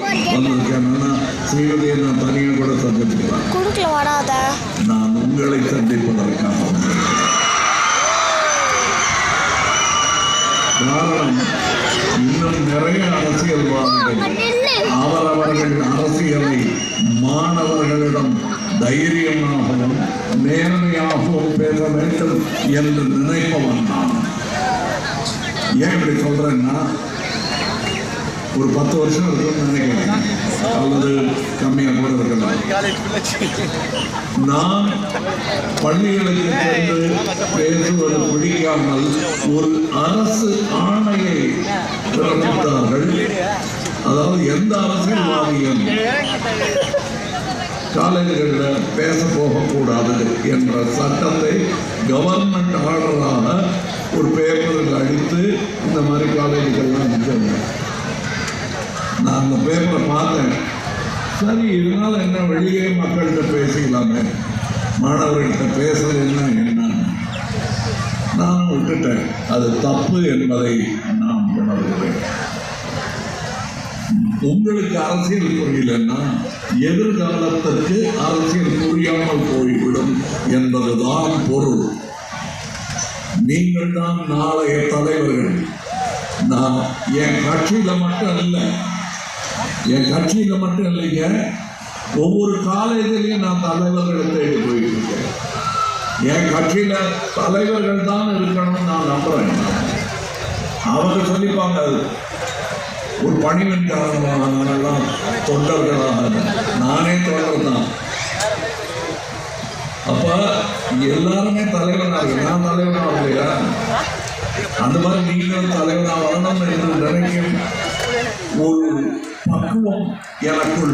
வந்திருக்கேன்னா ஸ்ரீமதியை நான் தனியாக கூட சந்திச்சுக்கலாம். குடுக்கல வராத. நான் உங்களை சந்திப்பதற்காக காரணம், இன்னும் நிறைய அரசியல்வாதிகள் அவரவர்கள் அரசியலை மாணவர்களிடம் தைரியமாகவும் நேர்மையாகவும் பேச வேண்டும் என்று நினைப்பவன் நான். ஏன் இப்படி சொல்றேன்னா, ஒரு 10 வருஷம் இருக்குன்னு நினைக்கிறேன், அல்லது கம்மியாக கூட இருக்கலாம். நான் பள்ளிகளுக்கு சென்று பேசுவது பிடிக்காமல் ஒரு அரசு ஆணையை பிறப்பித்தார்கள். அதாவது எந்த அரசியல்வாதியும் காலேஜ்களில் பேச போகக்கூடாது என்ற சட்டத்தை கவர்மெண்ட் ஆர்டராக ஒரு பேப்பருக்கு அடித்து இந்த மாதிரி காலேஜுகள்லாம் நிற்கிறாங்க. நான் அந்த பேப்பரை பார்த்தேன். சரி, இதனால் என்ன, வெளியே மக்கள்கிட்ட பேசிக்கலாமே, மாணவர்கள்ட்ட பேசுறது என்ன நான் விட்டுட்டேன். அது தப்பு என்பதை நான் உணர்கிறேன். உங்களுக்கு அரசியல் புரியலன்னா எதிர்காலத்திற்கு அரசியல் புரியாமல் போய்விடும் என்பதுதான் பொருள். நீங்கள் தான் நாளைய தலைவர்கள். நான் என் கட்சியில மட்டும் இல்லைங்க, ஒவ்வொரு காலேஜிலையும் நான் தலைவர்களை தேடி போயிட்டு இருக்கேன். என் கட்சியில தலைவர்கள் தான் இருக்கணும்னு நான் நம்புறேன். அவங்க சொல்லிப்பாங்க, ஒரு பணிவின் காரணமாக தொண்டர்களாக, நானே தொண்டர் தான். அப்ப எல்லாருமே தலைவனாக, நான் தலைவனாக இல்லையா? அந்த மாதிரி நீங்களும் தலைவனாக வரணும் என்று நினைக்கும் ஒரு பக்குவம் எனக்குள்